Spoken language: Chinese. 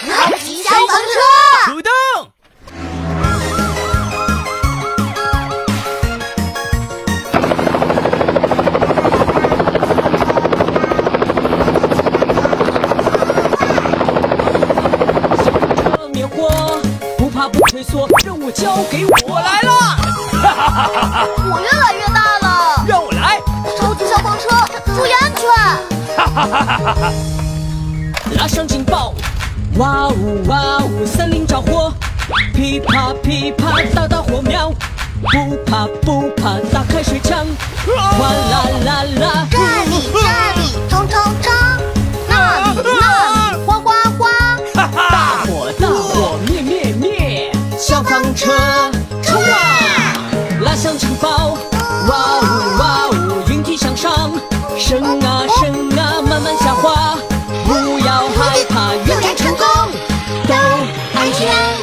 超级消防车出动！灭火，不怕不退缩，任务交给我来了！哈哈哈哈哈！我越来越大了，让我来！超级消防车，注意安全！哈哈哈哈哈！拉上警报，哇呜哇呜，森林着火，噼啪噼啪，大大火苗，不怕不怕，打开水枪，哗啦啦啦，这里，冲冲冲，那里，哗哗哗，大火灭灭灭，消防车冲啊！拉响警报，哇呜哇呜，引体向上，升啊升啊，慢慢下滑，不要害怕，远程成功，都安全。